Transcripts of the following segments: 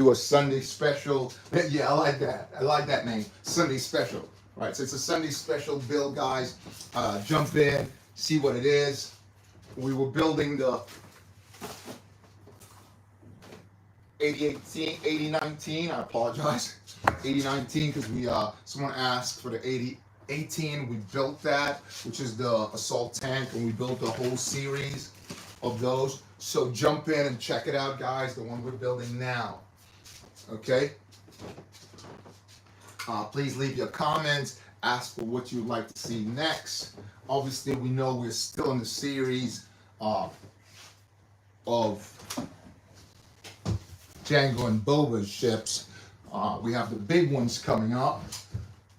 do a Sunday special. Yeah, I like that. I like that name, Sunday special. All right, so it's a Sunday special build, guys. Jump in, see what it is. We were building the 8019. I apologize. 8019 because we someone asked for the 8018. We built that, which is the assault tank, and we built a whole series of those. So jump in and check it out, guys. The one we're building now. Okay. Please leave your comments. Ask for what you'd like to see next. Obviously, we know we're still in the series of Django and Boba's ships. We have the big ones coming up,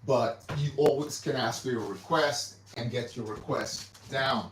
but you always can ask for your request and get your request down.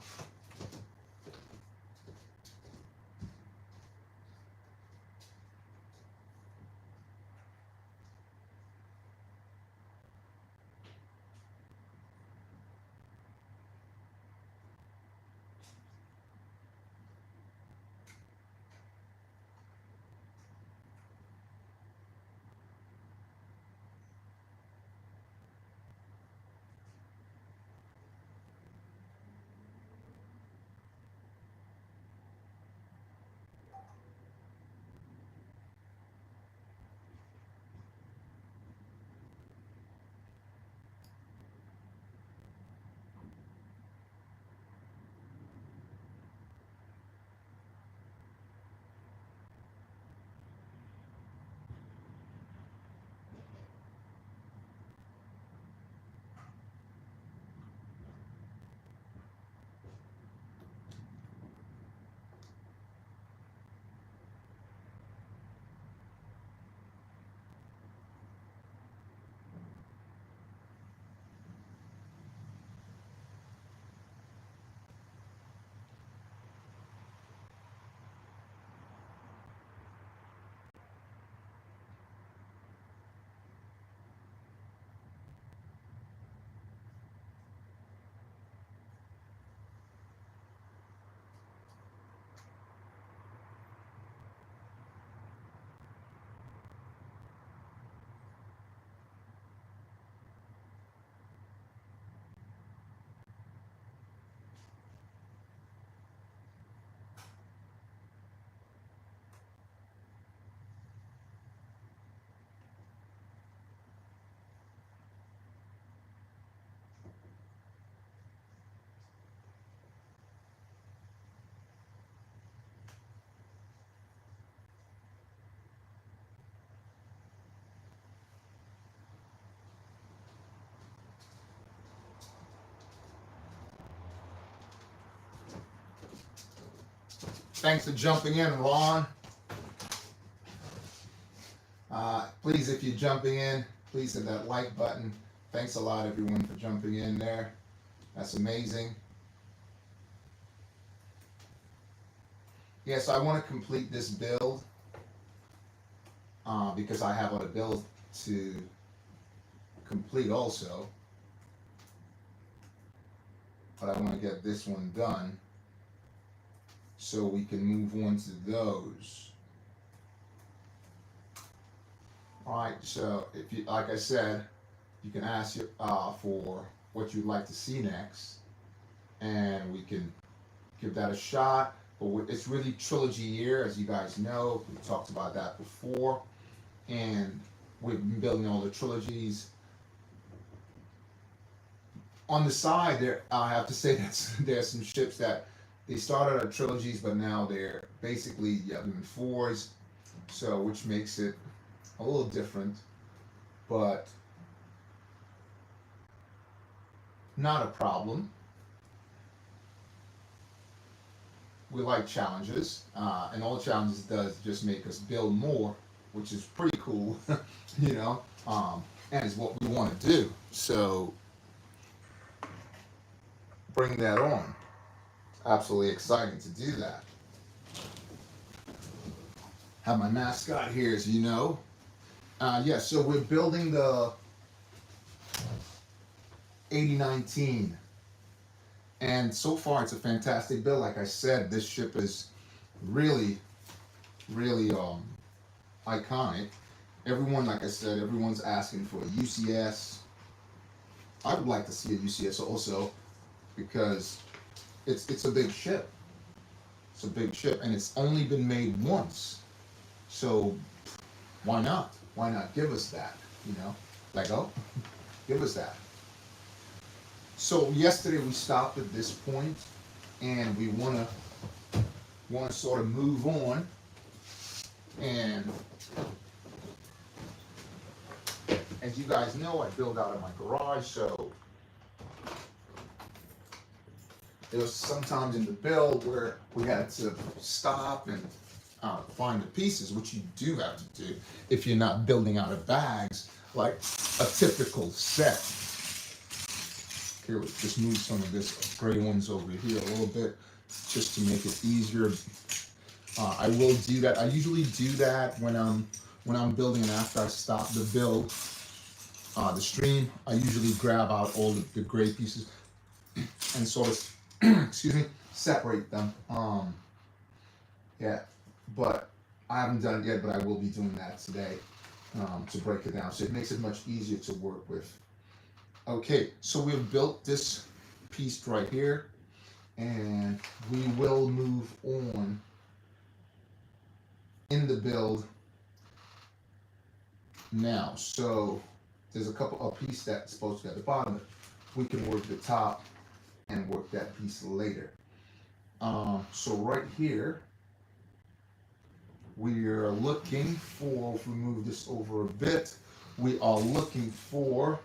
Thanks for jumping in, Ron. Please, if you're jumping in, please hit that like button. Thanks a lot, everyone, for jumping in there. That's amazing. Yes, I want to complete this build because I have a build to complete also. But I want to get this one done so we can move on to those. All right, so if you, like I said, you can ask for what you'd like to see next, and we can give that a shot. But it's really trilogy year, as you guys know. We talked about that before, and we've been building all the trilogies. On the side, there I have to say that there's some ships that they started as trilogies, but now they're basically doing fours, so which makes it a little different, but not a problem. We like challenges, and all challenges does just make us build more, which is pretty cool, you know, and is what we want to do. So bring that on. Absolutely exciting to do that. Have my mascot here, as you know. Yeah, so we're building the 8019. And so far, it's a fantastic build. Like I said, this ship is really, really iconic. Everyone, like I said, everyone's asking for a UCS. I would like to see a UCS also because it's a big ship. It's a big ship, and it's only been made once. So why not? Why not give us that? You know, like, oh, give us that. So yesterday we stopped at this point, and we wanna sort of move on. And as you guys know, I build out of my garage, so there was sometimes in the build where we had to stop and find the pieces, which you do have to do if you're not building out of bags like a typical set. Here, let's just move some of this gray ones over here a little bit just to make it easier. I will do that. I usually do that when I'm building, and after I stop the build, the stream, I usually grab out all the gray pieces and sort of excuse me, separate them. Yeah, but I haven't done it yet, but I will be doing that today to break it down. So it makes it much easier to work with. Okay, so we've built this piece right here, and we will move on in the build now. So there's a piece that's supposed to be at the bottom. We can work the top and work that piece later. So right here, we are looking for, if we move this over a bit, we are looking for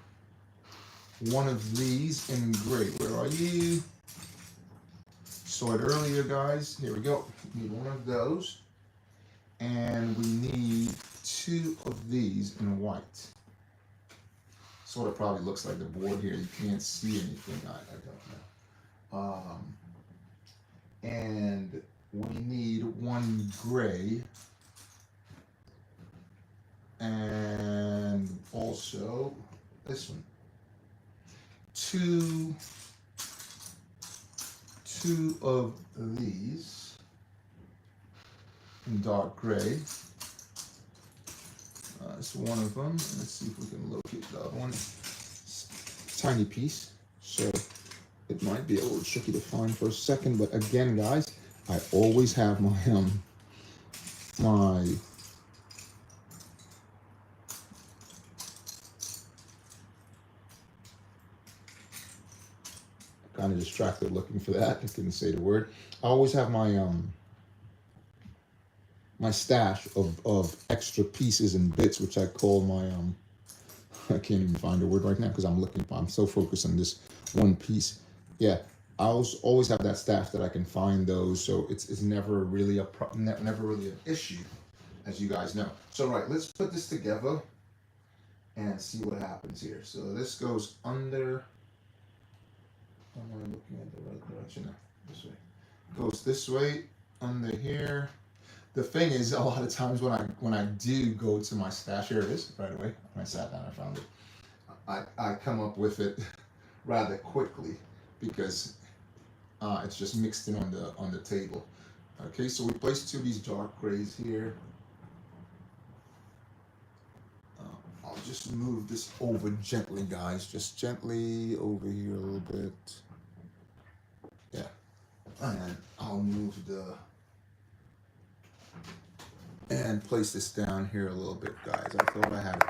one of these in gray. Where are you? Saw it earlier, guys. Here we go. We need one of those. And we need two of these in white. Sort of probably looks like the board here. You can't see anything. I don't know. And we need one gray. And also this one. Two of these in dark gray. That's one of them. Let's see if we can locate the other one. Tiny piece, so it might be a little tricky to find for a second. But again, guys, I always have my kind of distracted looking for that. I couldn't say the word. I always have my my stash of extra pieces and bits, which I call my I can't even find the word right now because I'm so focused on this one piece. Yeah, I always have that stash that I can find those, so it's never really never really an issue, as you guys know. So right, let's put this together and see what happens here. So this goes under. Am I looking at the right direction? No, this way. Goes this way under here. The thing is, a lot of times when I do go to my stash, here it is right away. When I sat down, I found it. I come up with it rather quickly because it's just mixed in on the table. Okay, so we place two of these dark grays here. I'll just move this over gently, guys. Just gently over here a little bit. Yeah, and I'll move and place this down here a little bit, guys. I thought I had it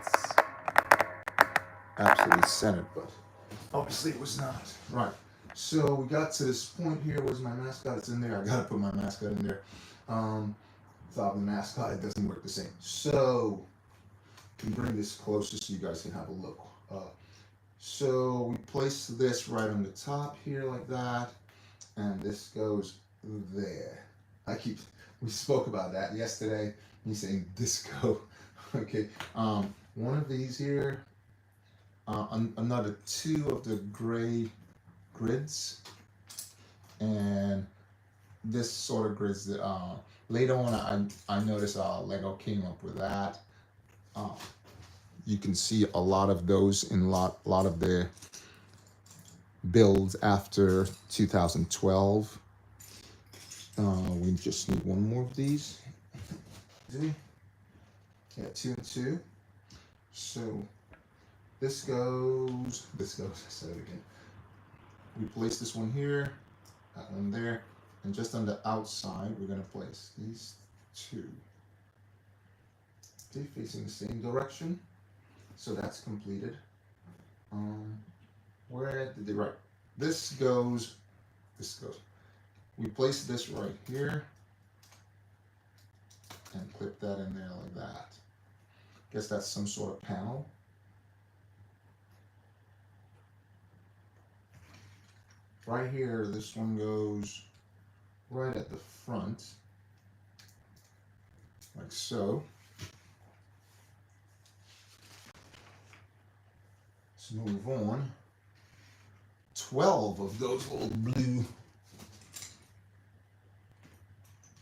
absolutely centered, but obviously it was not. Right, so we got to this point here. Where's my mascot? It's in there. I gotta put my mascot in there. Without the mascot, it doesn't work the same. So can bring this closer so you guys can have a look. So we place this right on the top here like that, and this goes there. We spoke about that yesterday. He's saying disco. Okay, one of these here, another two of the gray grids, and this sort of grids that later on I noticed Lego came up with that. You can see a lot of those in a lot of their builds after 2012. We just need one more of these. Yeah, 2 and 2. So this goes, I said it again. We place this one here, that one there, and just on the outside, we're gonna place these two. Okay, facing the same direction. So that's completed. Where did they, right? This goes, we place this right here and clip that in there like that. Guess that's some sort of panel. Right here, this one goes right at the front, like so. Let's move on. 12 of those little blue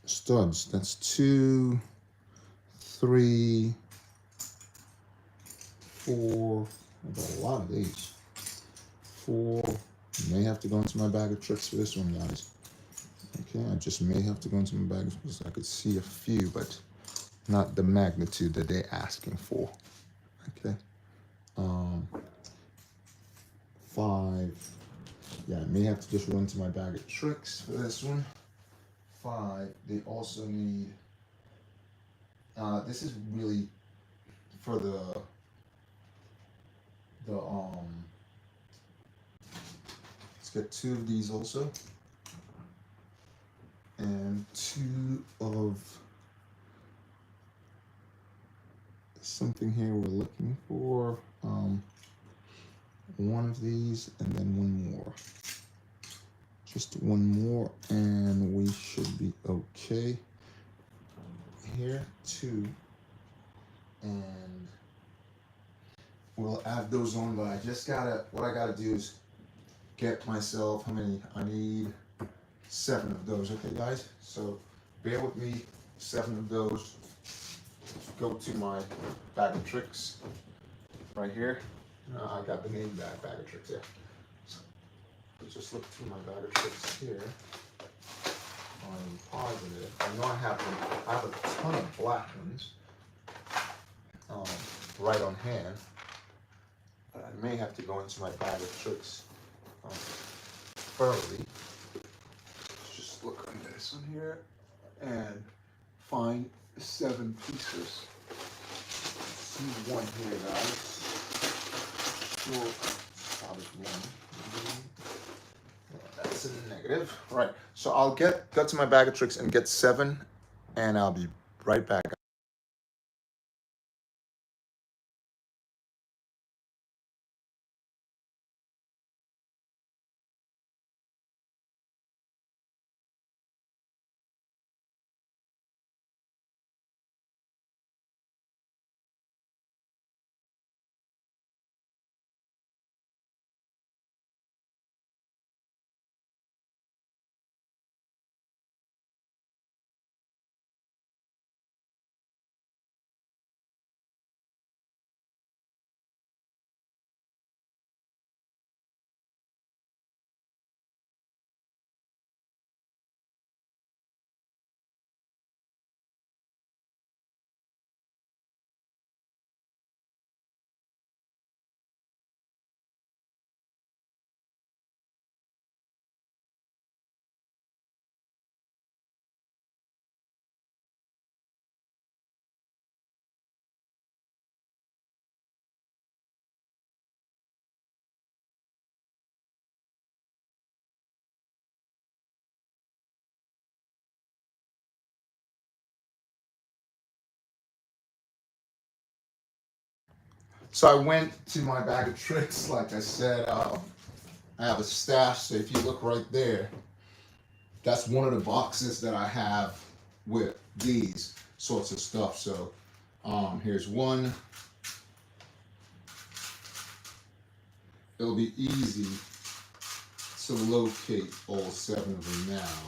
studs. That's 2, 3, 4. I got a lot of these. 4. May have to go into my bag of tricks for this one, guys. Okay, I just may have to go into my bag of tricks. I could see a few, but not the magnitude that they're asking for. Okay. 5. Yeah, I may have to just run to my bag of tricks for this one. 5. They also need. This is really for the let's get 2 of these also, and 2 of something here we're looking for. 1 of these, and then 1 more. Just 1 more, and we should be okay. Here, 2, and we'll add those on. But I just gotta. What I gotta do is get myself. How many? I need 7 of those. Okay, guys. So bear with me. 7 of those. Go to my bag of tricks right here. I got the name bag of tricks here. So just look through my bag of tricks here. I'm positive. I know I have a ton of black ones right on hand, but I may have to go into my bag of tricks thoroughly. Just look on this one here and find 7 pieces. See 1 here, guys. That's a negative. Right. So I'll go to my bag of tricks and get 7, and I'll be right back. So I went to my bag of tricks. Like I said, I have a stash. So if you look right there, that's one of the boxes that I have with these sorts of stuff. So here's 1. It'll be easy to locate all 7 of them now.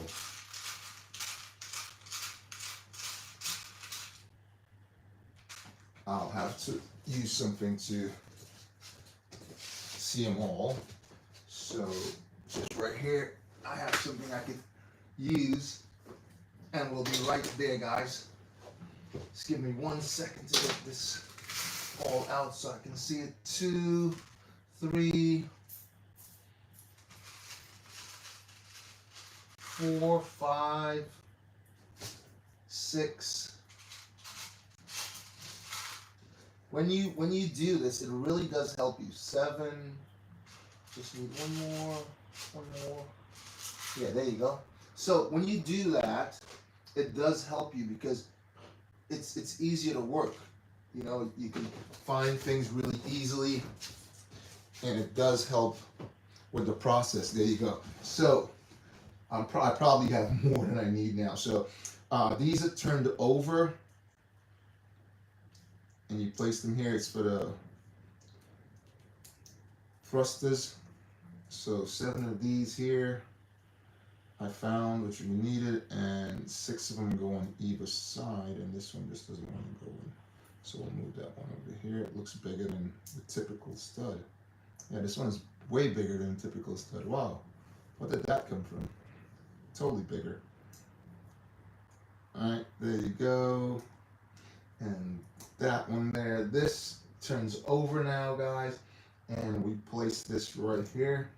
I'll have to use something to see them all. So just right here, I have something I can use, and we'll be right there, guys. Just give me 1 second to get this all out so I can see it. 2, 3, 4, 5, 6. When you do this, it really does help you. 7. Just need one more. Yeah, there you go. So when you do that, it does help you because it's easier to work. You know, you can find things really easily, and it does help with the process. There you go. So I probably have more than I need now. So these are turned over, and you place them here. It's for the thrusters. So 7 of these here I found, which we needed, and 6 of them go on either side, and this one just doesn't want to go in. So we'll move that one over here. It looks bigger than the typical stud. Yeah, this one is way bigger than the typical stud. Wow, where did that come from? Totally bigger. All right, there you go. And that one there. This turns over now, guys, and we place this right here.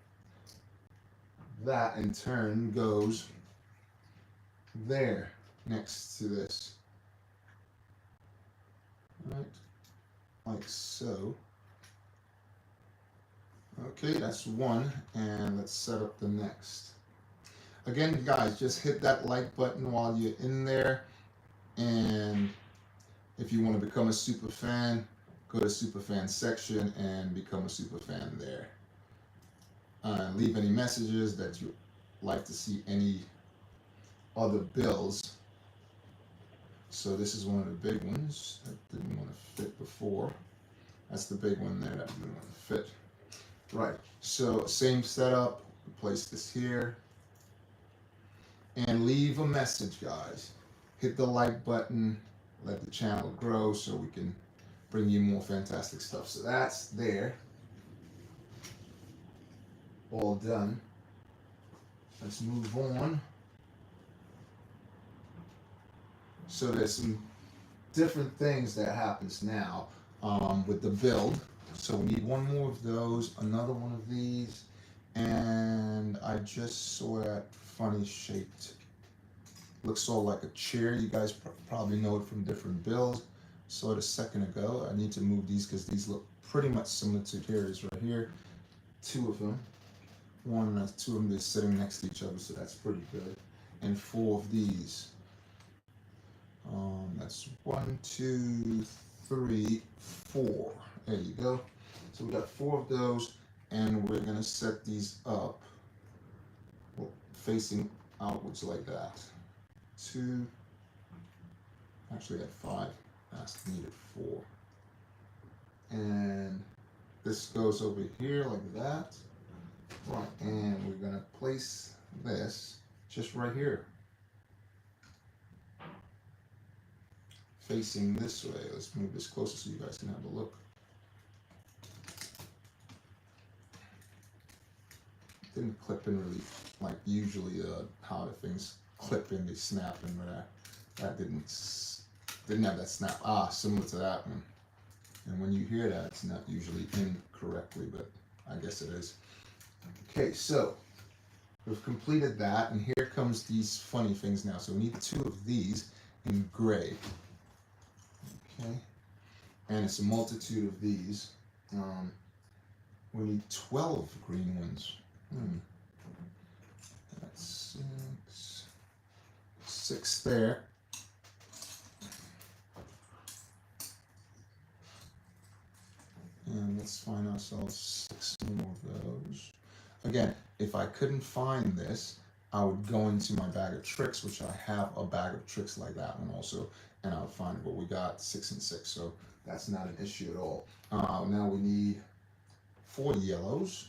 That in turn goes there next to this. Right, like so. Okay, that's one, and let's set up the next. Again, guys, just hit that like button while you're in there, and if you want to become a super fan, go to super fan section and become a super fan there. Leave any messages that you like to see any other builds. So this is one of the big ones that didn't want to fit before. That's the big one there that didn't want to fit. Right, so same setup, place this here, and leave a message, guys. Hit the like button, let the channel grow so we can bring you more fantastic stuff. So that's there. All done. Let's move on. So there's some different things that happens now with the build. So we need one more of those, another one of these, and I just saw that funny shaped, looks sort of like a chair. You guys probably know it from different builds. Saw it a second ago. I need to move these because these look pretty much similar to here it is right here. 2 of them. 1 and 2 of them, they're sitting next to each other, so that's pretty good. And 4 of these. That's 1, 2, 3, 4. There you go. So we got 4 of those, and we're gonna set these up facing outwards like that. 2. Actually, at 5. That's needed 4. And this goes over here like that. Right, and we're gonna place this just right here, facing this way. Let's move this closer so you guys can have a look. Didn't clip in really like usually how the things clip in, they snap in, but that didn't have that snap. Similar to that one. And when you hear that, it's not usually in correctly, but I guess it is. Okay, so we've completed that, and here comes these funny things now. So we need 2 of these in gray. Okay, and it's a multitude of these. We need 12 green ones. That's 6 there. And let's find ourselves 6 more of those. Again, if I couldn't find this, I would go into my bag of tricks, which I have a bag of tricks like that one also, and I would find what we got 6 and 6, so that's not an issue at all. Now we need 4 yellows.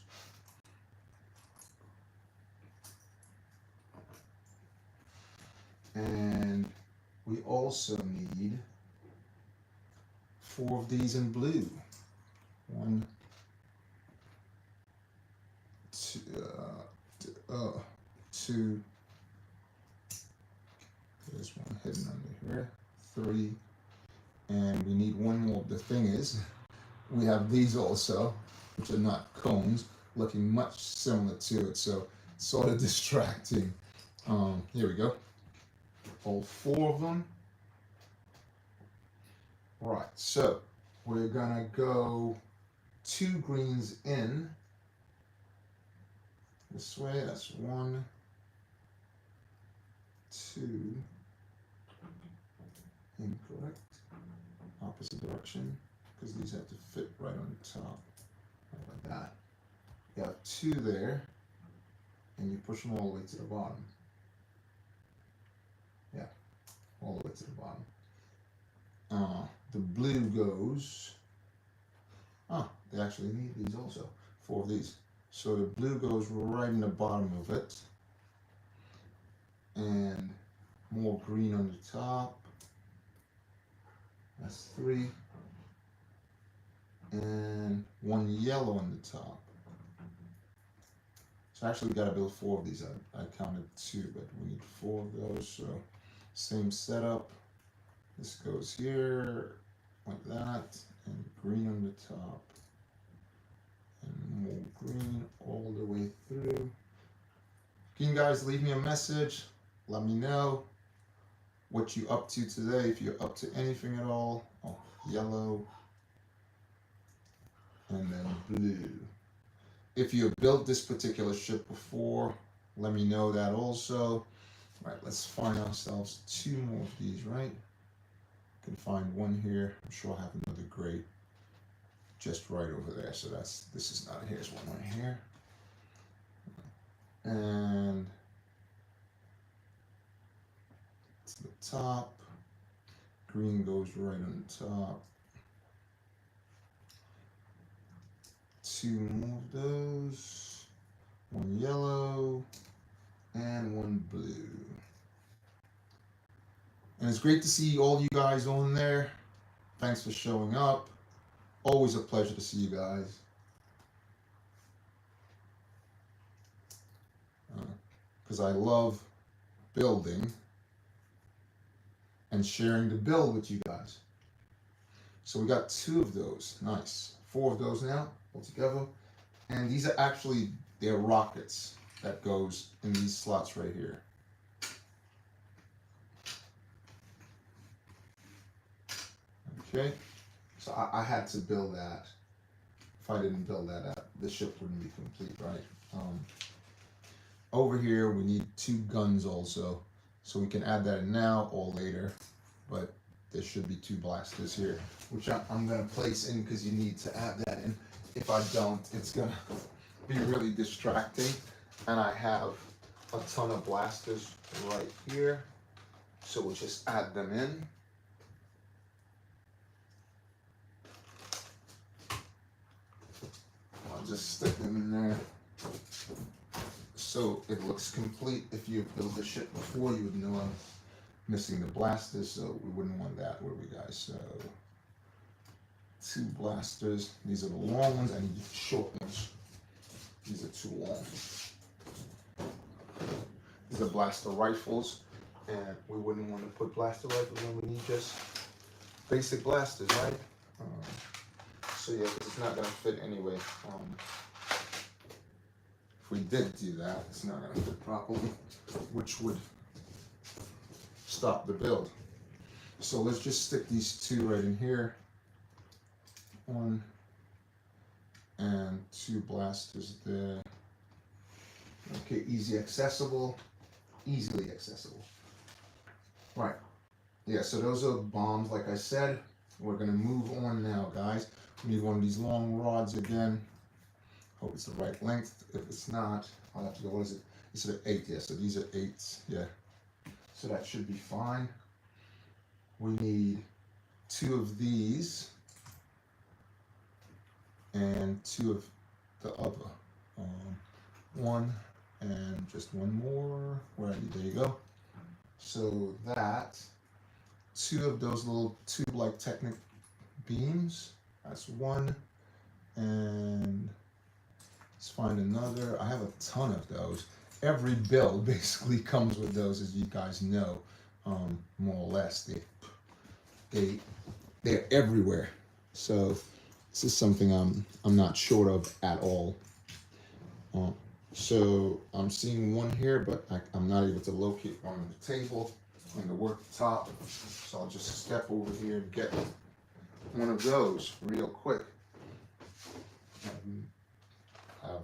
And we also need 4 of these in blue. 1, 2, there's one hidden under here, 3, And we need one more. The thing is, we have these also, which are not cones, looking much similar to it, so it's sort of distracting. Here we go. All 4 of them. Right, so we're gonna go 2 greens in this way. That's 1, 2. Incorrect. Opposite direction, because these have to fit right on the top, like that. You have 2 there, and you push them all the way to the bottom. Yeah, all the way to the bottom. The blue goes. They actually need these also. 4 of these. So the blue goes right in the bottom of it, and more green on the top. That's 3. And 1 yellow on the top. So actually we gotta build 4 of these. I counted 2, but we need 4 of those. So same setup. This goes here, like that, and green on the top. And more green all the way through. Can you guys leave me a message? Let me know what you up to today, if you're up to anything at all. Oh, yellow. And then blue. If you have built this particular ship before, let me know that also. All right, let's find ourselves 2 more of these, right? Can find 1 here. I'm sure I have another gray just right over there. So this is not, here's 1 right here. And to the top. Green goes right on the top. 2 more of those. 1 yellow and 1 blue. And it's great to see all you guys on there. Thanks for showing up. Always a pleasure to see you guys. Because I love building and sharing the build with you guys. So we got 2 of those. Nice. 4 of those now altogether. And these are actually their rockets that goes in these slots right here. Okay, so I had to build that. If I didn't build that, the ship wouldn't be complete, right? Over here, we need 2 guns also. So we can add that in now or later. But there should be 2 blasters here, which I'm going to place in because you need to add that in. If I don't, it's going to be really distracting. And I have a ton of blasters right here. So we'll just add them in. I'll just stick them in there so it looks complete. If you built the ship before, you would know I'm missing the blasters, so we wouldn't want that, would we, guys? So 2 blasters. These are the long ones. I need the short ones. These are too long. These are blaster rifles, and we wouldn't want to put blaster rifles when we need just basic blasters, right? So yeah, because it's not going to fit anyway. If we did do that, it's not going to fit properly, which would stop the build. So let's just stick these 2 right in here. 1 and 2 blasters there. Okay, easily accessible. Right. Yeah, so those are bombs, like I said. We're going to move on now, guys. We need one of these long rods again. Hope it's the right length. If it's not, I'll have to go, what is it? It's an 8, yeah, so these are 8s, yeah. So that should be fine. We need 2 of these and 2 of the other. 1 and just 1 more. Where are you? There you go. So that 2 of those little tube-like Technic beams. That's 1. And let's find another. I have a ton of those. Every build basically comes with those, as you guys know, more or less. They they're everywhere. So this is something I'm not short of at all. Uh, so I'm seeing one here, but I'm not able to locate one on the table on the worktop. So I'll just step over here and get one of those real quick. I have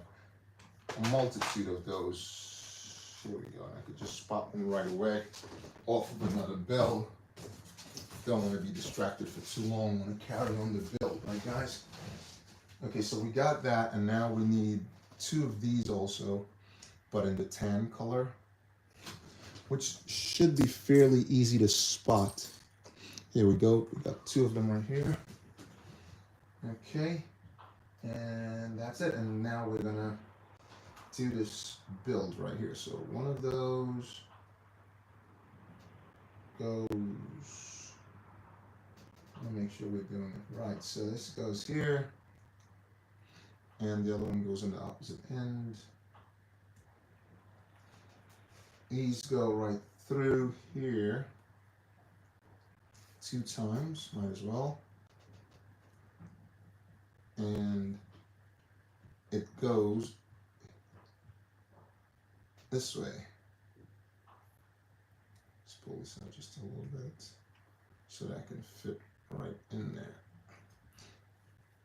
a multitude of those. Here we go. I could just spot one right away off of another build. Don't want to be distracted for too long. Want to carry on the build, right, guys? Okay, so we got that, and now we need two of these also, but in the tan color, which should be fairly easy to spot. Here we go. We got two of them right here. Okay, and that's it. And now we're gonna do this build right here. So one of those goes. Let me make sure we're doing it right. So this goes here, and the other one goes on the opposite end. These go right through here 2 times, might as well. And it goes this way. Let's pull this out just a little bit so that I can fit right in there.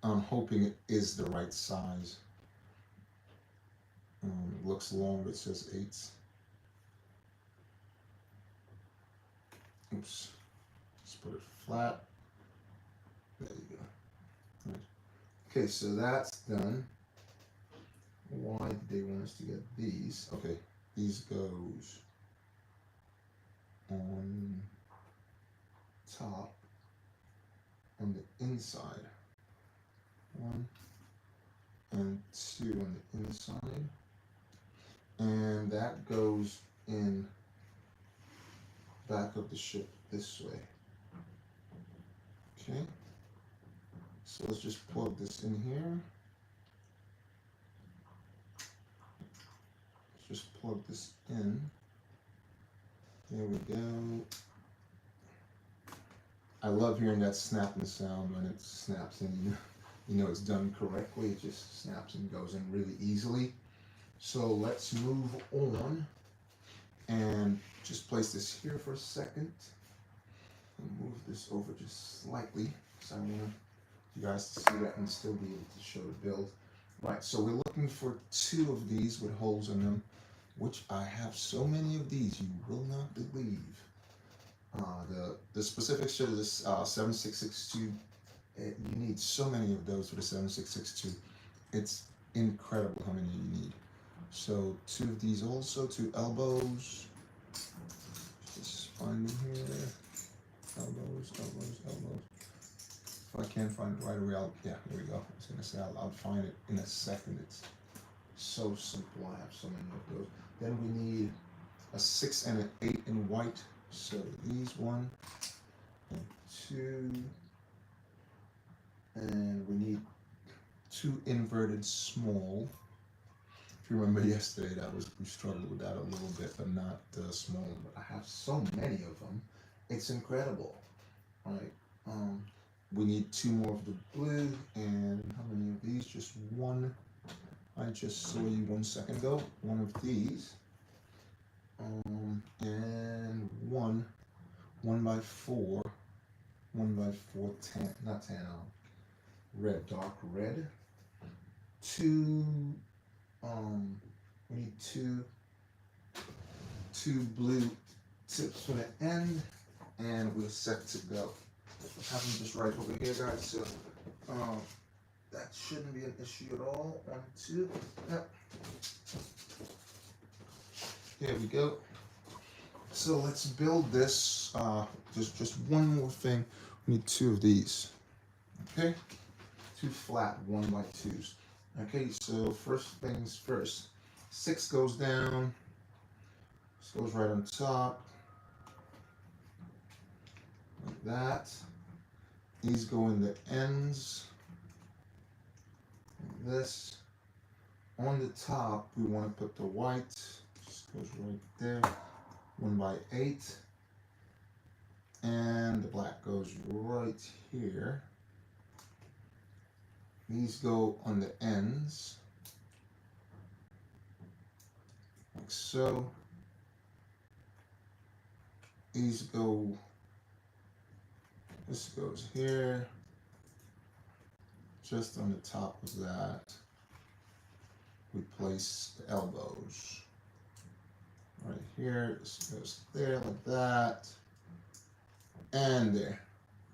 I'm hoping it is the right size. It looks long, but it says 8. Oops. Let's put it flat. There you go. Right. Okay, so that's done. Why did they want us to get these? Okay, these goes on top on the inside. 1 and 2 on the inside. And that goes in back of the ship this way. Okay. So let's just plug this in here. Let's just plug this in. There we go. I love hearing that snapping sound when it snaps in. You know it's done correctly. It just snaps and goes in really easily. So let's move on and just place this here for a second. And move this over just slightly because I want you guys to see that and still be able to show the build. Right, so we're looking for 2 of these with holes in them, which I have so many of these you will not believe. The specifics show this 7662. You need so many of those for the 7662. It's incredible how many you need. So 2 of these also, 2 elbows. Just find them here. Elbows. If I can't find it right away, yeah, here we go. I was gonna say I'll find it in a second. It's so simple. I have so many of those. Then we need a 6 and an 8 in white. So these 1 and 2, and we need 2 inverted small. If you remember yesterday, we struggled with that a little bit, but not small. But I have so many of them, it's incredible. All right. We need 2 more of the blue, and how many of these? Just 1. I just saw you 1 second ago. 1 of these, and 1 by 4, 1 by 4 tan, not tan, red, dark red. 2. We need 2 blue tips for the end, and we're set to go. I have them just right over here, guys. So that shouldn't be an issue at all. 1, 2. Yep. Here we go. So let's build this. Just one more thing. We need 2 of these. Okay. 2 flat 1 by 2s. Okay. So first things first. 6 goes down. This goes right on top. Like that. These go in the ends. Like this. On the top, we want to put the white. Just goes right there. 1 by 8. and the black goes right here. These go on the ends, like so. These go, this goes here, just on the top of that. We place the elbows right here. This goes there like that, and there.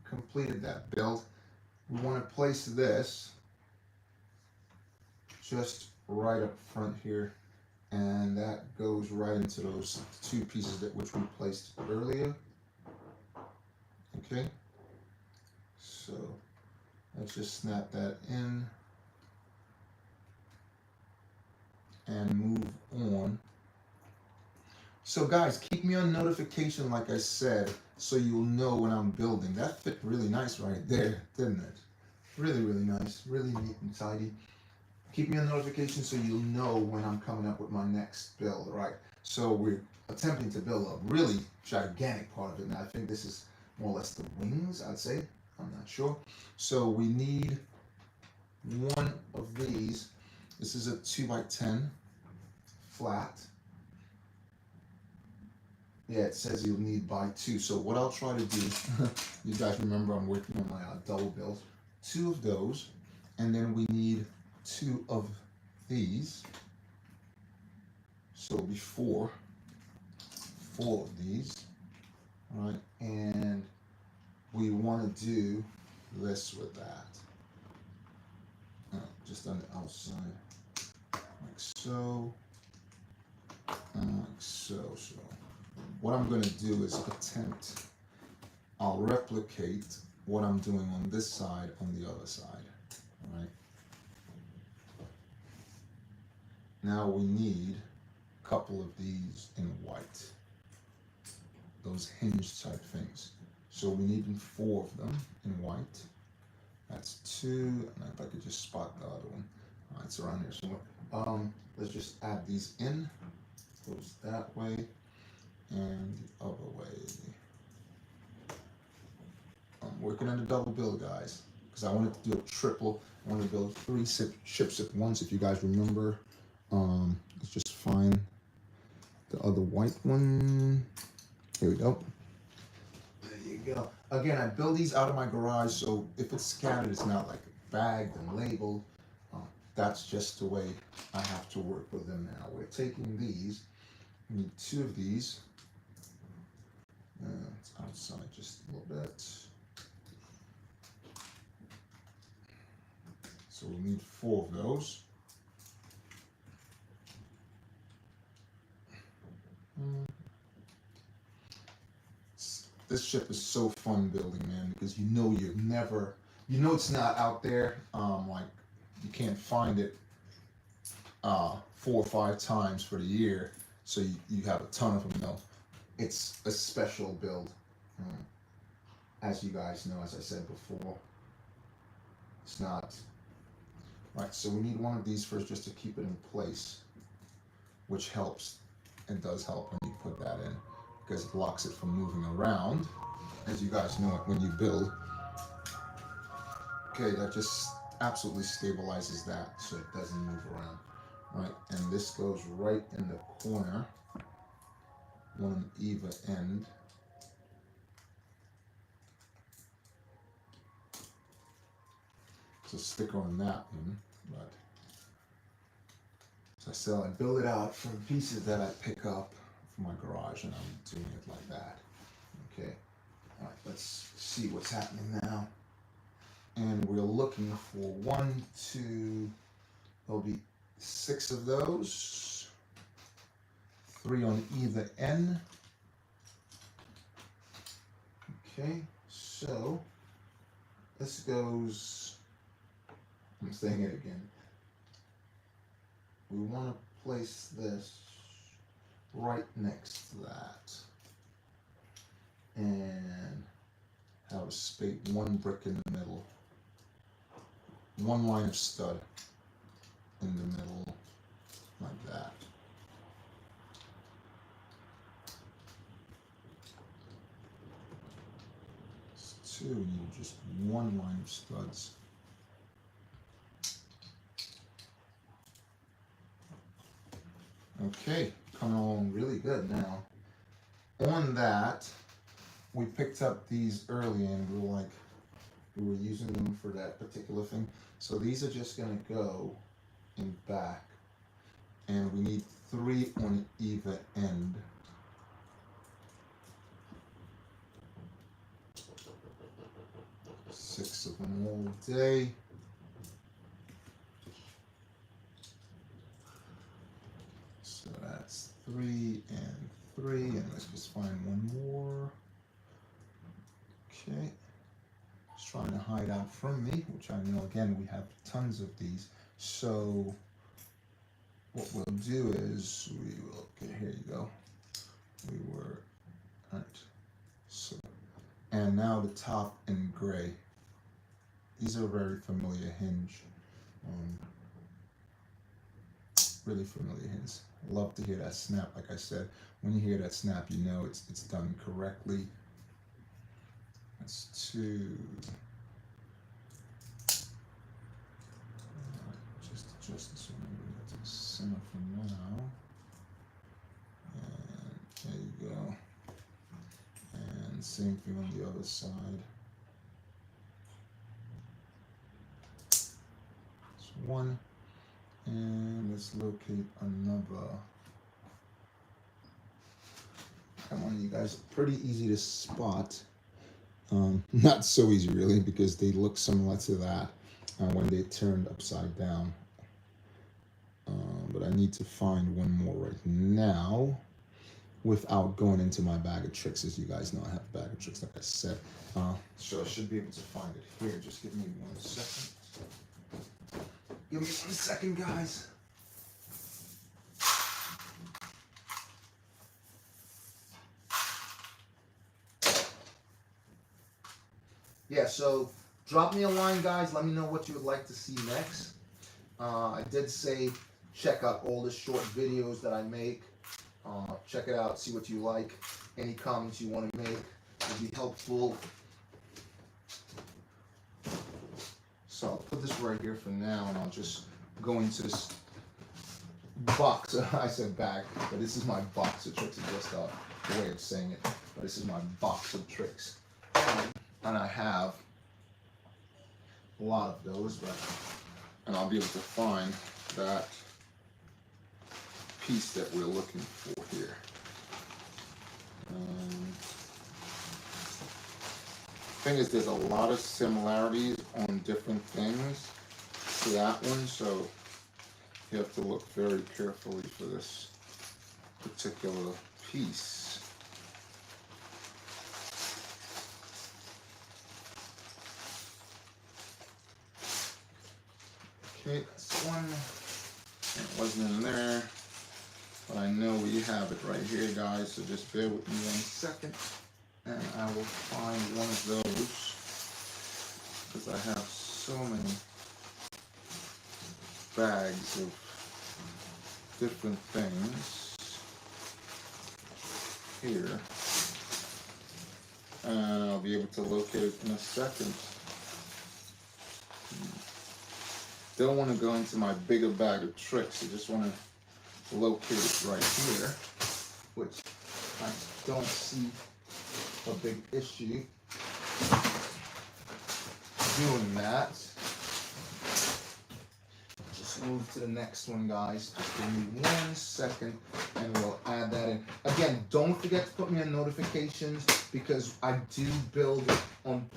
Completed that build. We want to place this just right up front here, and that goes right into those two pieces that which we placed earlier. Okay, so let's just snap that in and move on. So guys, keep me on notification like I said, so you'll know when I'm building. That fit really nice right there, didn't it? Really, really nice, really neat and tidy. Keep me on notification so you'll know when I'm coming up with my next build, right? So we're attempting to build a really gigantic part of it. Now I think this is more or less the wings, I'd say. I'm not sure. So we need one of these. This is a 2x10 flat. Yeah, it says you'll need by 2. So what I'll try to do, you guys remember I'm working on my double build. 2 of those, and then we need 2 of these. So it'll be 4 of these. All right, and we want to do this with that. Just on the outside, like so, and like so. So what I'm going to do is I'll replicate what I'm doing on this side on the other side. All right. Now we need a couple of these in white, those hinge type things. So we need 4 of them in white. That's 2, and if I could just spot the other one. All right, it's around here somewhere. Let's just add these in. Goes that way and the other way. I'm working on the double build, guys, because I wanted to do a triple. I want to build 3 ships at once. If you guys remember, let's just find the other white one. Here we go. There you go. Again, I build these out of my garage, so if it's scattered, it's not like bagged and labeled. That's just the way I have to work with them now. We're taking these. We need 2 of these. It's outside just a little bit. So we'll need 4 of those. This ship is so fun building, man, because you know it's not out there. Like you can't find it 4 or 5 times for the year, so you have a ton of them. No, it's a special build, as you guys know, as I said before. It's not right. So we need one of these first just to keep it in place, which helps and does help when you put that in, because it blocks it from moving around, as you guys know it when you build. Okay, that just absolutely stabilizes that so it doesn't move around, right? And this goes right in the corner, one on either end. It's a sticker on that one, but so I build it out from pieces that I pick up from my garage, and I'm doing it like that. Okay, all right, let's see what's happening now. And we're looking for 1, 2, there'll be 6 of those, 3 on either end. Okay, so this goes, I'm saying it again. We want to place this right next to that, and have a space, 1 brick in the middle, 1 line of stud in the middle, like that. one line of studs. Okay, coming along really good now. On that, we picked up these early and we were using them for that particular thing. So these are just gonna go in back. And we need 3 on either end. Six of them all day. So that's 3 and 3, and let's just find one more. Okay. It's trying to hide out from me, which I know, again, we have tons of these. So what we'll do is we will, okay, here you go. We were, all right. So, and now the top in gray. These are very familiar hinge. Really familiar hinge. Love to hear that snap. Like I said, when you hear that snap, you know it's done correctly. That's 2. Just adjust this one to the center for now. And there you go. And same thing on the other side. That's 1. And let's locate another. Come on, you guys. Pretty easy to spot. Not so easy, really, because they look similar to that when they turned upside down. But I need to find one more right now without going into my bag of tricks. As you guys know, I have a bag of tricks, like I said. So I should be able to find it here. Just give me 1 second. Give me 1 second, guys. Yeah, so drop me a line, guys. Let me know what you would like to see next. I did say check out all the short videos that I make. Check it out, see what you like. Any comments you want to make would be helpful. So I'll put this right here for now, and I'll just go into this box. I said bag, but this is my box of tricks. It's just the way of saying it. But this is my box of tricks. And I have a lot of those, and I'll be able to find that piece that we're looking for here. Thing is, there's a lot of similarities on different things to that one, so you have to look very carefully for this particular piece. Okay, that's 1. It wasn't in there, but I know we have it right here, guys, so just bear with me 1 second, and I will find one of those, because I have so many bags of different things here, and I'll be able to locate it in a second. Don't want to go into my bigger bag of tricks. I just want to locate it right here, which I don't see a big issue doing that. Just move to the next one, guys. Just give me 1 second, and we'll add that in. Again, don't forget to put me on notifications, because I do build on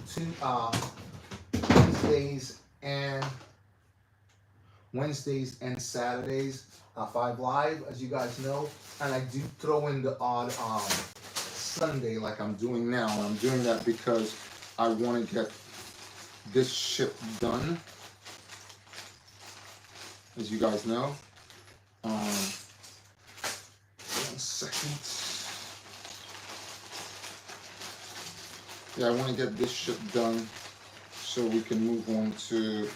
Wednesdays and Saturdays, 5 Live, as you guys know, and I do throw in the odd Sunday like I'm doing now. And I'm doing that because I want to get this ship done, as you guys know. 1 second. Yeah, I want to get this ship done so we can move on to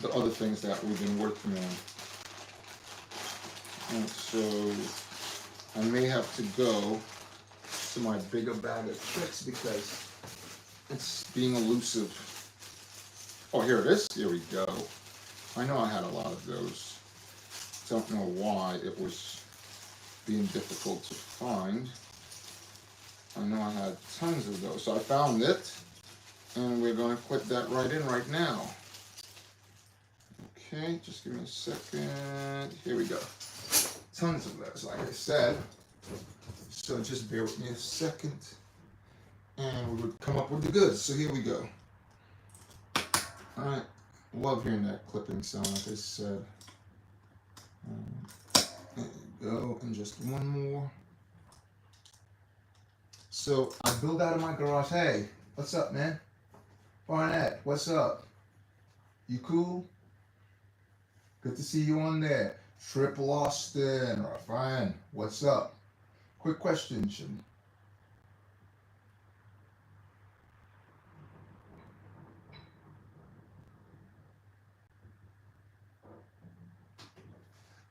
the other things that we've been working on. And so I may have to go to my bigger bag of tricks, because It's being elusive. Oh, here it is. Here we go. I know I had a lot of those. Don't know why it was being difficult to find. I know I had tons of those. So I found it, and we're going to put that right in right now. Okay, just give me a second. Here we go. Tons of those, like I said. So just bear with me a second, and we would come up with the goods. So here we go. All right, love hearing that clipping sound, like I said. There you go, and just one more. So I build out of my garage. Hey, what's up, man? Barnett, what's up? You cool? Good to see you on there. Triple Austin, our friend, what's up? Quick question, Jim.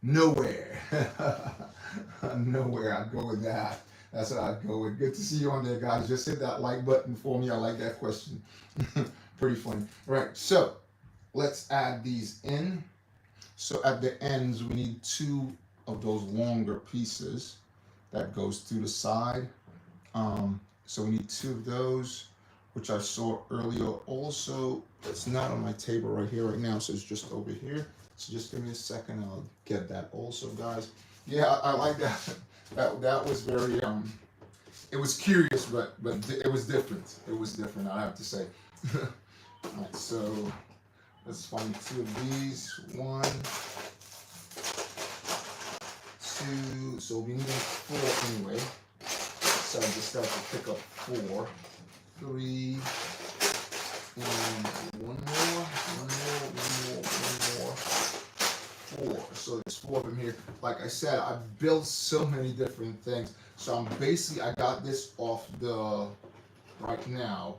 Nowhere. Nowhere. I'd go with that. That's what I'd go with. Good to see you on there, guys. Just hit that like button for me. I like that question. Pretty funny. All right, so let's add these in. So at the ends, we need 2 of those longer pieces that goes through the side. So we need 2 of those, which I saw earlier. Also, it's not on my table right here right now, so it's just over here. So just give me a second, I'll get that also, guys. Yeah, I like that. That was very it was curious, but it was different. It was different, I have to say. All right, so let's find 2 of these. 1, 2. So we need 4 anyway. So I just have to pick up 4, 3, and one more. 4. So there's 4 of them here. Like I said, I've built so many different things. So I'm basically, I got this off the, right now,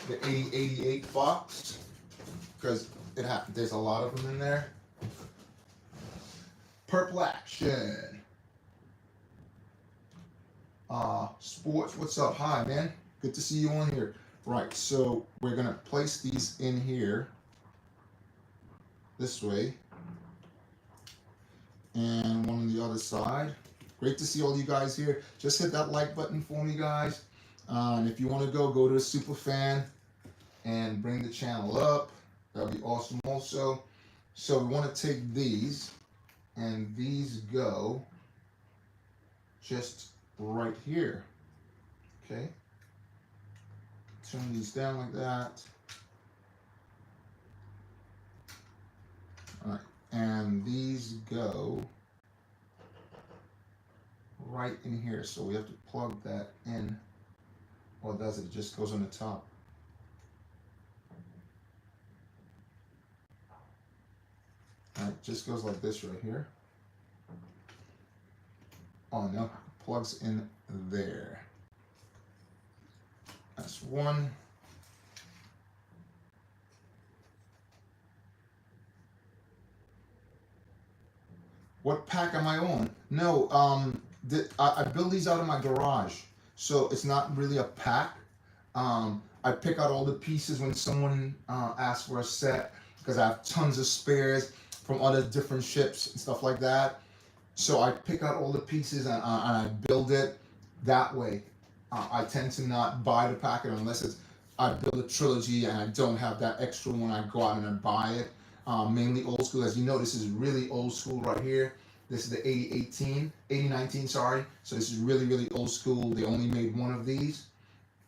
the 8088 box, because there's a lot of them in there. Purple Action. Sports, what's up? Hi, man. Good to see you on here. Right, so we're gonna place these in here this way, and one on the other side. Great to see all you guys here. Just hit that like button for me, guys. And if you want to go to the super fan and bring the channel up. That'd be awesome also. So we want to take these, and these go just right here. Okay. Turn these down like that. All right, and these go right in here. So we have to plug that in. Or does it? It just goes on the top. All right, just goes like this right here. Oh no, plugs in there. That's one. What pack am I on? No, I build these out of my garage, so it's not really a pack. I pick out all the pieces when someone asks for a set, because I have tons of spares from other different ships and stuff like that. So I pick out all the pieces and I build it that way. I tend to not buy the packet unless it's I build a trilogy and I don't have that extra one. I go out and I buy it. Mainly old school. As you know, this is really old school right here. This is the 8019, sorry. So this is really, really old school. They only made one of these,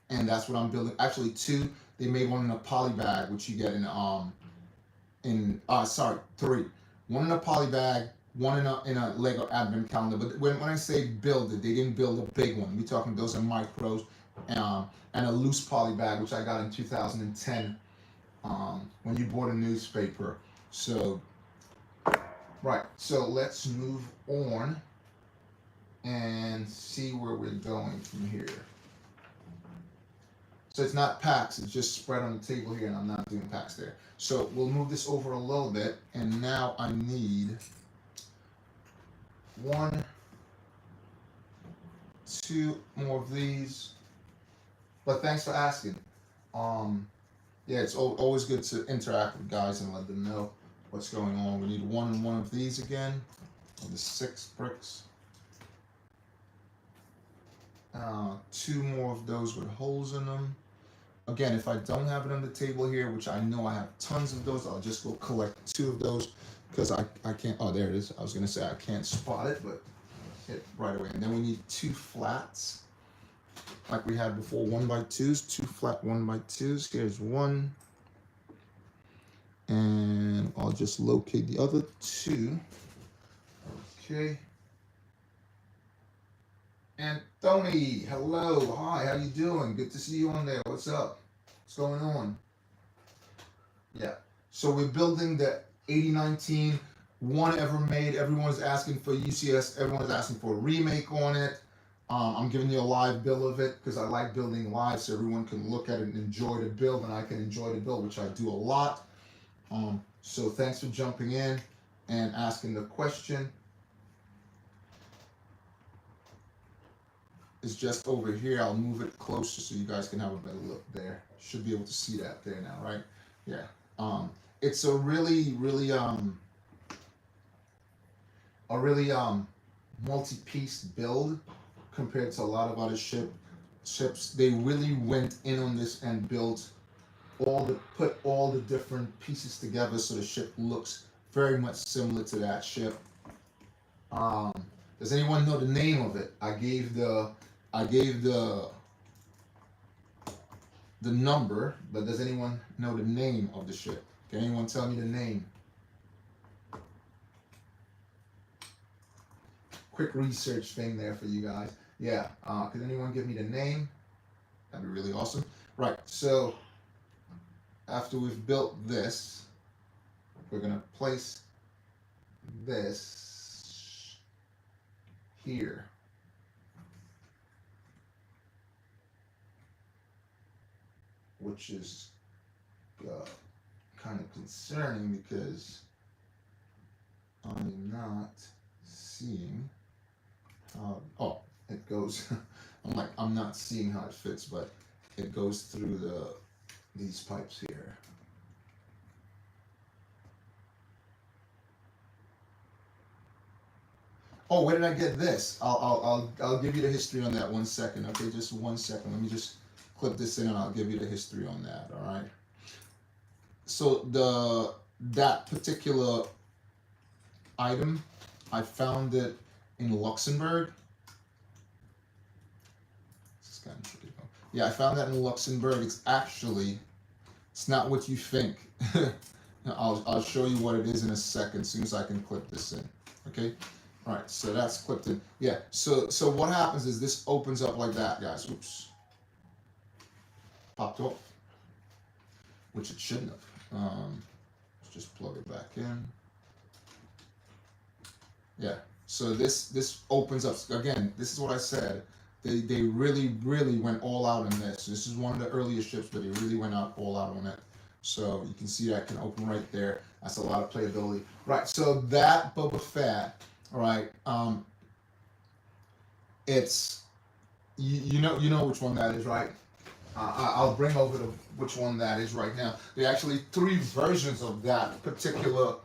and that's what I'm building. Actually, 2. They made one in a poly bag, which you get in 3. One in a poly bag, one in a Lego advent calendar. But when I say build it, they didn't build a big one. We're talking those are micros, and a loose poly bag, which I got in 2010 when you bought a newspaper. So, right. So let's move on and see where we're going from here. So it's not packs, it's just spread on the table here, and I'm not doing packs there. So we'll move this over a little bit, and now I need 1, 2 more of these. But thanks for asking. Yeah, it's always good to interact with guys and let them know what's going on. We need one and one of these again, of the 6 bricks. 2 more of those with holes in them. Again, if I don't have it on the table here, which I know I have tons of those, I'll just go collect 2 of those because I can't. Oh, there it is. I was gonna say I can't spot it, but hit right away. And then we need 2 flats, like we had before, 1x2s, 2 flat 1x2s. Here's 1, and I'll just locate the other 2. Okay. And Tony, hello, hi, how you doing? Good to see you on there. What's up? What's going on? Yeah. So we're building the 8019, one ever made. Everyone's asking for UCS. Everyone's asking for a remake on it. I'm giving you a live build of it because I like building live, so everyone can look at it and enjoy the build, and I can enjoy the build, which I do a lot. So thanks for jumping in and asking the question. Is just over here. I'll move it closer so you guys can have a better look there. Should be able to see that there now, right? Yeah. It's a really multi-piece build compared to a lot of other ships. They really went in on this and put all the different pieces together so the ship looks very much similar to that ship. Does anyone know the name of it? I gave the number, but does anyone know the name of the ship? Can anyone tell me the name? Quick research thing there for you guys. Yeah, can anyone give me the name? That'd be really awesome. Right, so after we've built this, we're gonna place this here. Which is kind of concerning because I'm not seeing how. Oh, it goes. I'm not seeing how it fits, but it goes through these pipes here. Oh, where did I get this? I'll give you the history on that 1 second. Okay, just 1 second. Let me just clip this in and I'll give you the history on that. All right. So that particular item, I found it in Luxembourg. Yeah, I found that in Luxembourg. It's not what you think. I'll show you what it is in a second, as soon as I can clip this in. Okay. All right. So that's clipped in. Yeah. So what happens is this opens up like that, guys. Oops. Popped off, which it shouldn't have. Let's just plug it back in. Yeah. So this opens up again. This is what I said. They really went all out on this. This is one of the earliest ships, but they really went all out on it. So you can see that can open right there. That's a lot of playability. Right. So that Boba Fett. All right. It's you know which one that is, right? I'll bring over which one that is right now. There are actually 3 versions of that particular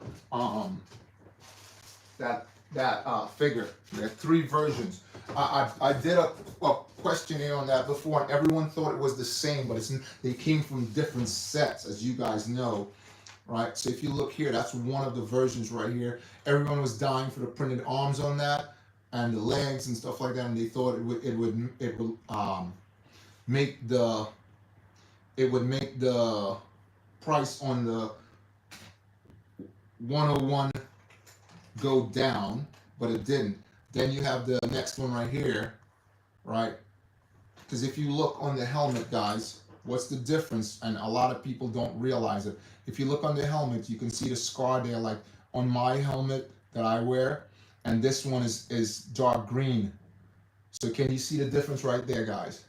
figure. There are 3 versions. I did a questionnaire on that before, and everyone thought it was the same, but they came from different sets, as you guys know, right? So if you look here, that's one of the versions right here. Everyone was dying for the printed arms on that and the legs and stuff like that, and they thought it would make the price on the 101 go down, but it didn't. Then you have the next one right here, right? Because if you look on the helmet, guys, what's the difference? And a lot of people don't realize it. If you look on the helmet, you can see the scar there, like on my helmet that I wear, and this one is dark green. So can you see the difference right there, guys?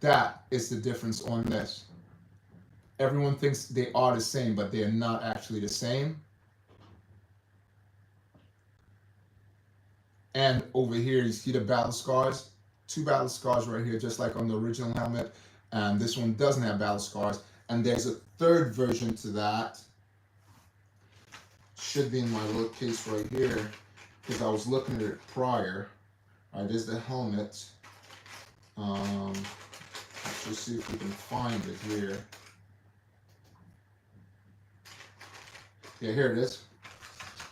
That is the difference on this. Everyone thinks they are the same, but they are not actually the same. And over here, you see the battle scars. 2 battle scars right here, just like on the original helmet. and this one doesn't have battle scars. And there's a third version to that. Should be in my little case right here, because I was looking at it prior. All right, there's the helmet. Let's just see if we can find it here. Yeah, here it is.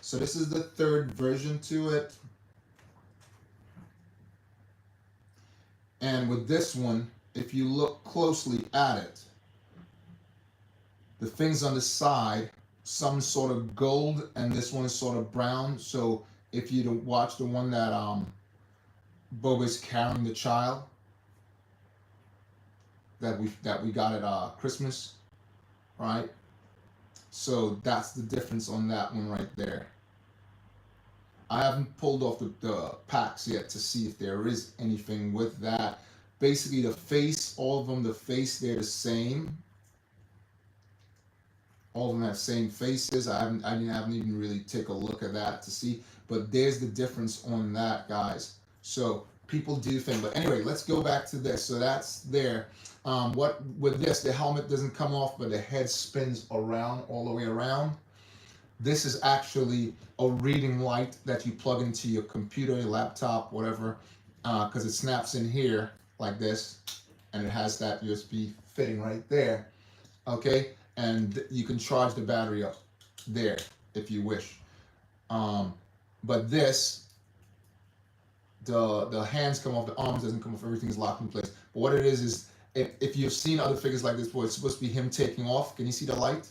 So this is the third version to it. And with this one, if you look closely at it, the things on the side, some sort of gold, and this one is sort of brown. So if you watch the one that Boba is carrying the child that we got at Christmas, right? So that's the difference on that one right there. I haven't pulled off the packs yet to see if there is anything with that. Basically, the face, all of them, the face, they're the same. All of them have same faces. I haven't even really take a look at that to see. But there's the difference on that, guys. So people do think. But anyway, let's go back to this. So that's there. What with this, the helmet doesn't come off, but the head spins around all the way around. This is actually a reading light that you plug into your computer, your laptop, whatever, because it snaps in here like this, and it has that USB fitting right there. Okay, and you can charge the battery up there if you wish. But this, the hands come off, the arms doesn't come off, everything is locked in place. But what it is if you've seen other figures like this before, it's supposed to be him taking off. Can you see the light?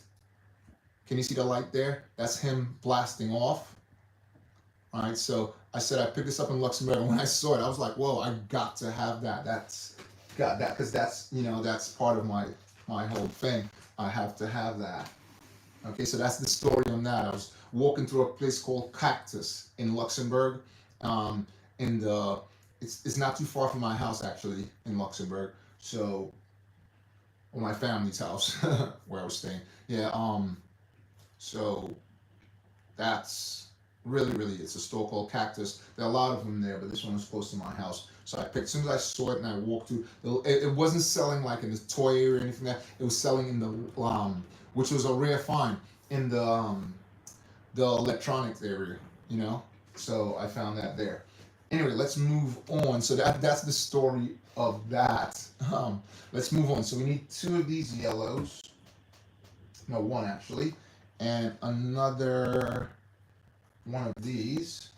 Can you see the light there? That's him blasting off. All right, so I said I picked this up in Luxembourg, and when I saw it, I was like, whoa, I got to have that. That's got that, because that's, you know, that's part of my whole thing. I have to have that. Okay, so that's the story on that. I was walking through a place called Cactus in Luxembourg. It's not too far from my house, actually, in Luxembourg. So, or my family's house where I was staying. Yeah. So that's really, it's a store called Cactus. There are a lot of them there, but this one was close to my house. So I picked, as soon as I saw it and I walked through, it wasn't selling like in the toy area or anything like that. It was selling in the, which was a rare find, in the electronics area, you know? So I found that there. Anyway, let's move on. So that's the story of that. Let's move on. So we need 2 of these yellows. No, 1 actually. And another 1 of these.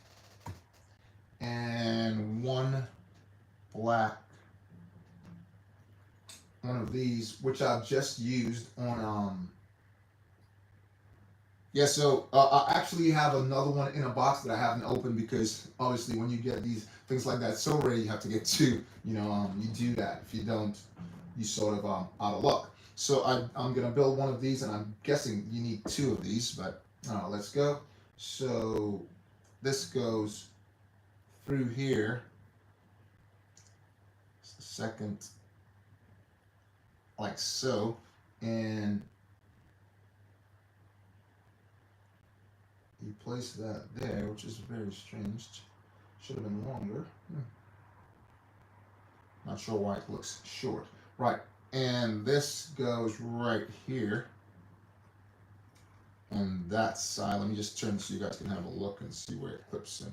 And 1 black. 1 of these, which I've just used on yeah, so I actually have another one in a box that I haven't opened, because obviously when you get these things like that, it's so rare, you have to get 2. You know, you do that. If you don't, you sort of out of luck. So I'm gonna build 1 of these, and I'm guessing you need 2 of these. But let's go. So this goes through here. It's the second, like so, and you place that there, which is very strange. Should have been longer. Not sure why it looks short. Right, and this goes right here on that side. Let me just turn so you guys can have a look and see where it clips in.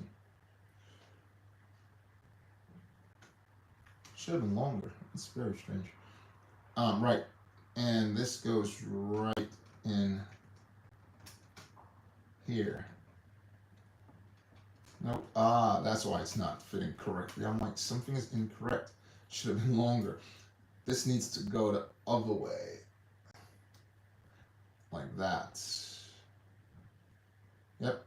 Should have been longer. It's very strange. Right, and this goes right in here. Nope. That's why it's not fitting correctly. I'm like, something is incorrect. Should have been longer. This needs to go the other way. Like that. Yep.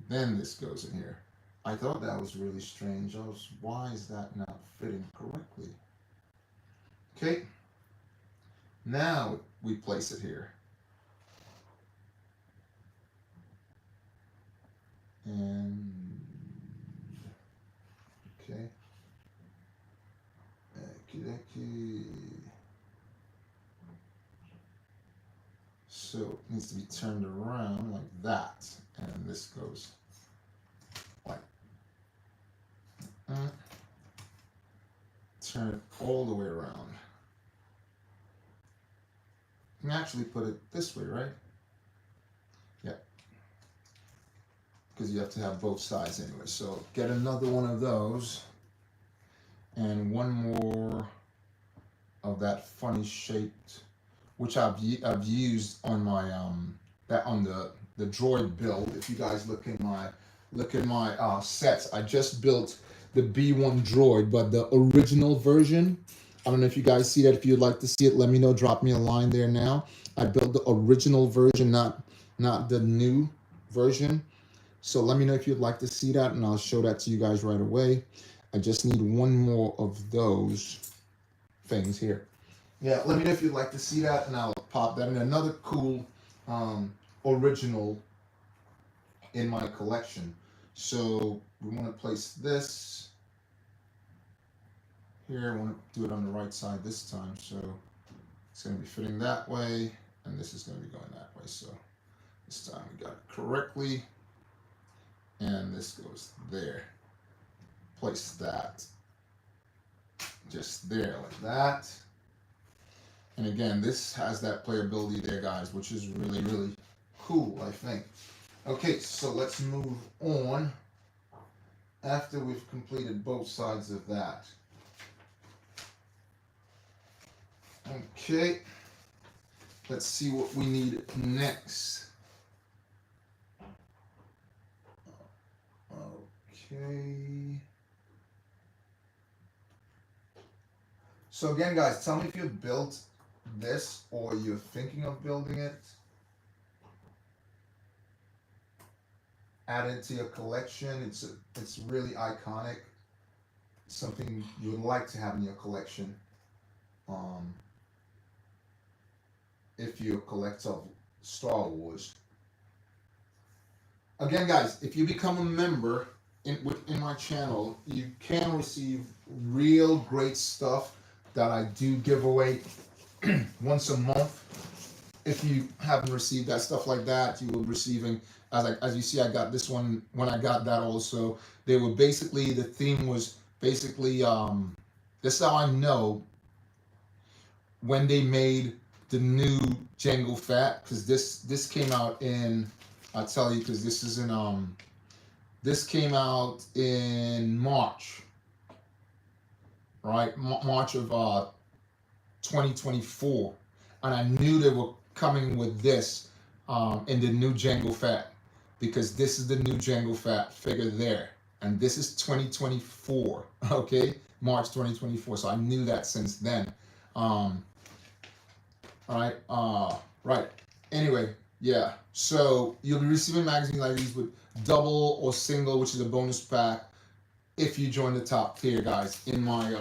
Then this goes in here. I thought that was really strange. Why is that not fitting correctly? Okay. Now we place it here. And okay. So it needs to be turned around like that, and this goes like turn it all the way around. can actually put it this way, right? Yeah. Because you have to have both sides anyway. So get another one of those. And one more of that funny shaped, which I've used on my that on the droid build. If you guys look in my sets, I just built the B1 droid, but the original version. I don't know if you guys see that. If you'd like to see it, let me know. Drop me a line there now. I built the original version, not the new version. So let me know if you'd like to see that, and I'll show that to you guys right away. I just need one more of those things here. Yeah, let me know if you'd like to see that, and I'll pop that in. Another cool original in my collection. So we want to place this here. I want to do it on the right side this time. So it's going to be fitting that way, and this is going to be going that way. So this time we got it correctly, and this goes there. Place that just there like that. And again, this has that playability there, guys, which is really, really cool, I think. Okay, so let's move on after we've completed both sides of that. Okay, let's see what we need next. Okay. So again, guys, tell me if you built this or you're thinking of building it. Add it to your collection. It's really iconic. Something you would like to have in your collection. If you're a collector of Star Wars. Again, guys, if you become a member within my channel, you can receive real great stuff that I do give away once a month. If you haven't received that stuff like that, you will be receiving, as you see, I got this one. When I got that also, they were basically, the theme was basically, this is how I know when they made the new Jango Fett, because this came out in, I'll tell you, because this is in this came out in March, right? March of 2024, and I knew they were coming with this in the new Jango Fett, because this is the new Jango Fett figure there, and this is 2024, okay, March 2024. So I knew that since then. Right. Anyway, yeah. So you'll be receiving magazines like these with double or single, which is a bonus pack, if you join the top tier, guys, in my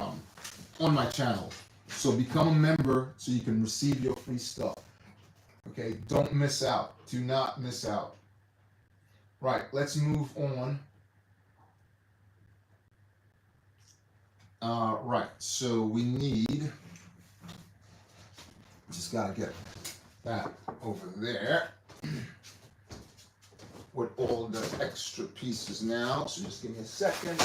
on my channel. So become a member so you can receive your free stuff. Okay, don't miss out. Do not miss out. Right, let's move on. Right, so we need, just gotta get that over there with all the extra pieces now. So just give me a second.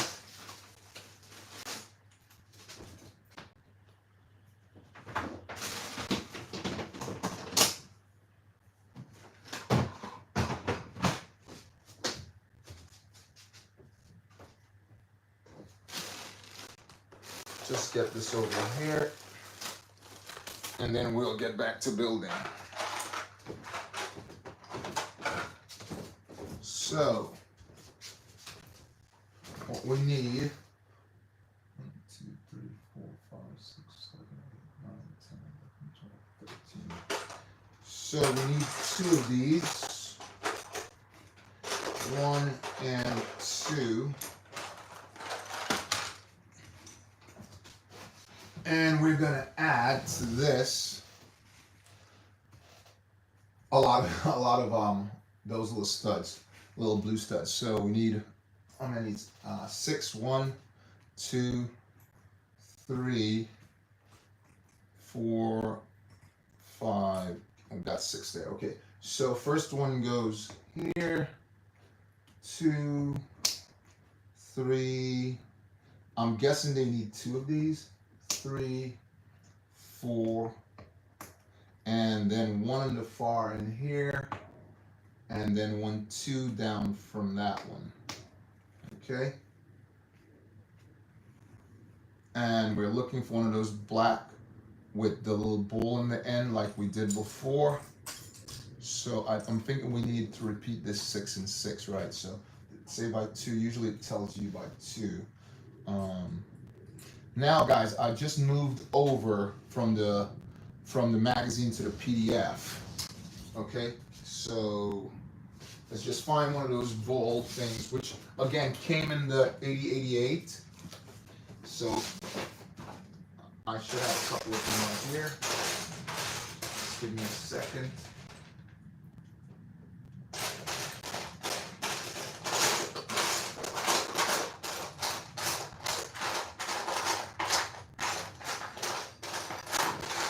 Just get this over here, and then we'll get back to building. So, what we need, 1, 2, 3, 4, 5, 6, 7, 8, 9, 10, 11, 12, 13. So we need 2 of these, 1 and 2. And we're gonna add to this a lot of those little studs, little blue studs. So we need, I'm gonna need 6, 1, 2, 3, 4, 5. I've got 6 there. Okay. So first one goes here. 2, 3. I'm guessing they need 2 of these. 3, 4, and then one in the far end here, and then 1, 2 down from that one. Okay. And we're looking for one of those black with the little ball in the end like we did before. So I'm thinking we need to repeat this 6 and 6, right? So say by 2, usually it tells you by 2. Now guys, I just moved over from the magazine to the PDF. Okay, so let's just find one of those bold things, which again came in the 8088. So I should have a couple of them right here. Just give me a second.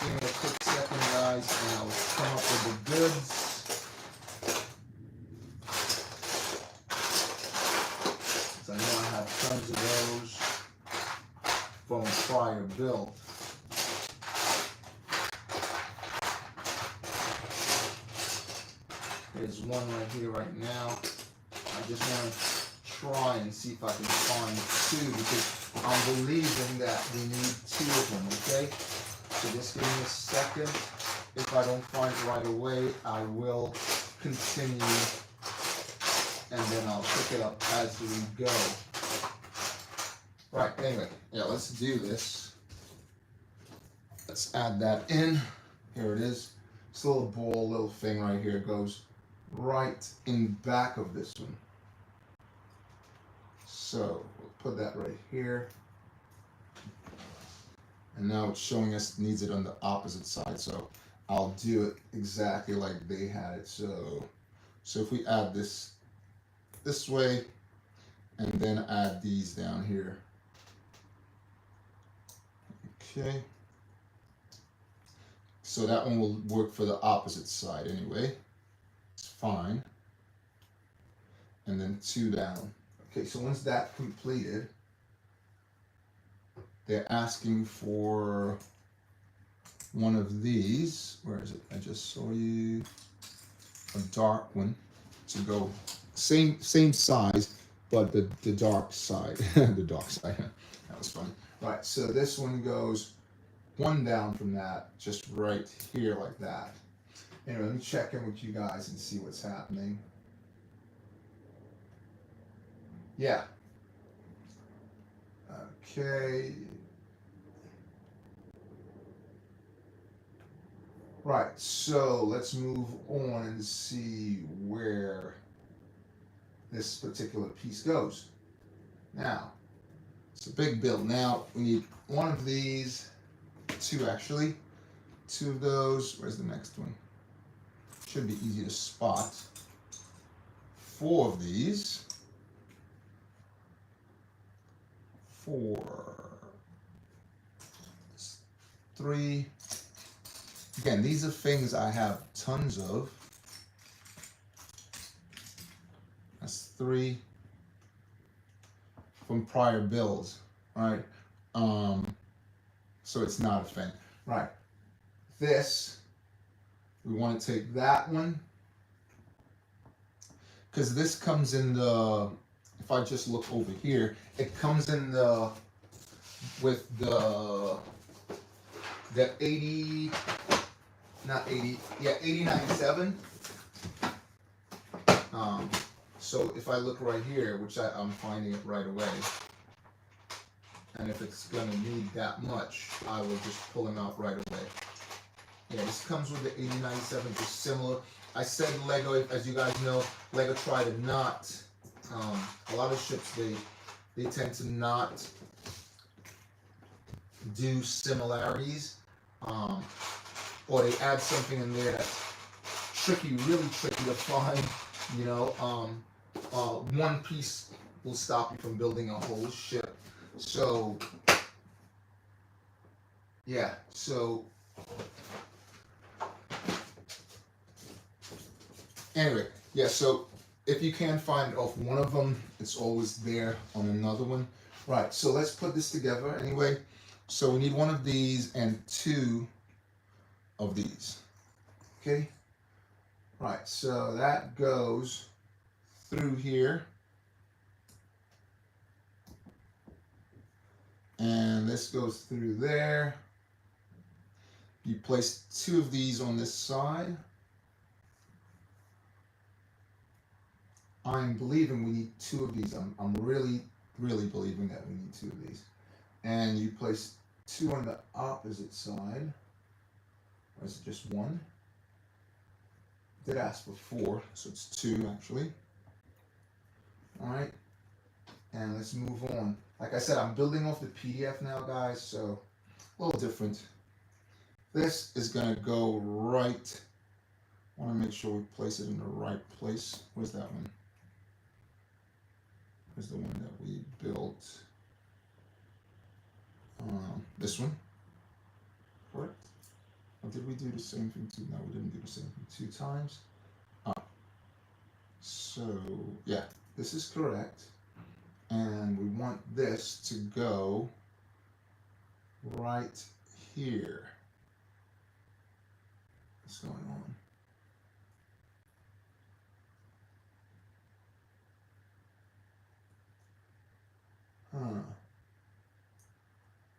Give me a quick second, guys, and I'll come up with the goods. So I know I have tons of those from a prior build. There's one right here right now. I just want to try and see if I can find 2 because I'm believing that we need 2 of them, okay? So just give me a second. If I don't find it right away, I will continue and then I'll pick it up as we go. Right, anyway, yeah, let's do this. Let's add that in. Here it is. This little ball, little thing right here goes right in back of this one. So we'll put that right here. And now it's showing us it needs it on the opposite side. So I'll do it exactly like they had it. So if we add this way and then add these down here. Okay. So that one will work for the opposite side anyway. It's fine. And then 2 down. Okay, so once that's completed, they're asking for one of these. Where is it? I just saw you. A dark one to go same size, but the dark side. The dark side. That was funny. Right, so this one goes 1 down from that, just right here like that. Anyway, let me check in with you guys and see what's happening. Yeah. Okay. Right, so let's move on and see where this particular piece goes. Now, it's a big build. Now, we need 1 of these, 2 actually. 2 of those. Where's the next one? Should be easy to spot. 4 of these. 4. 3. Again, these are things I have tons of. That's 3 from prior builds, right? So it's not a thing. Right. This, we want to take that one, because this comes in the, if I just look over here, it comes in the, with the 80, not 80, yeah, 8097. So if I look right here, which I'm finding it right away, and if it's gonna need that much, I will just pull them out right away. Yeah, this comes with the 8097, just similar. I said Lego, as you guys know, Lego try to not, a lot of ships, they tend to not do similarities, or they add something in there that's tricky, really tricky to find, you know. One piece will stop you from building a whole ship. So, yeah, so anyway, yeah, so if you can't find off one of them, it's always there on another one. Right, so let's put this together anyway. So we need 1 of these and 2 of these. Okay. Right, so that goes through here. And this goes through there. You place 2 of these on this side. I'm believing we need 2 of these. I'm really believing that we need 2 of these. And you place 2 on the opposite side. Or is it just 1? I did ask for 4, so it's 2 actually. Alright. And let's move on. Like I said, I'm building off the PDF now, guys, so a little different. This is going to go right. I want to make sure we place it in the right place. Where's that one? Where's the one that we built? This one. Correct? Or did we do the same thing too? No, we didn't do the same thing 2 times. So, yeah, this is correct. And we want this to go right here. What's going on?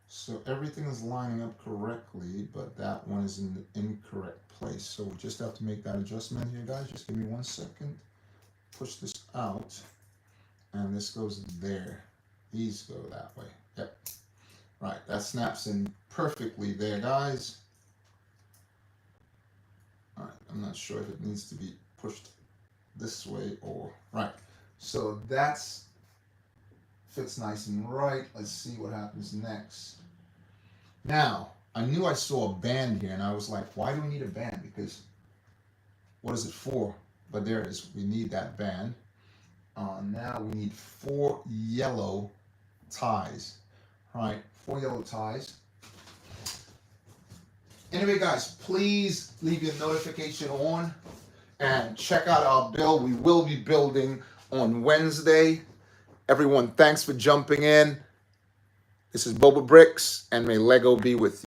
So everything is lining up correctly, but that one is in the incorrect place. So we just have to make that adjustment here, guys. Just give me 1 second. Push this out, and this goes there. These go that way. Yep. Right, that snaps in perfectly there, guys. All right, I'm not sure if it needs to be pushed this way or right. So that's fits nice and right. Let's see what happens next. Now, I knew I saw a band here, and I was like, why do we need a band? Because what is it for? But there it is. We need that band. Now we need 4 yellow ties. All right, 4 yellow ties. Anyway, guys, please leave your notification on and check out our build. We will be building on Wednesday. Everyone, thanks for jumping in. This is BOBAbrickz, and may Lego be with you.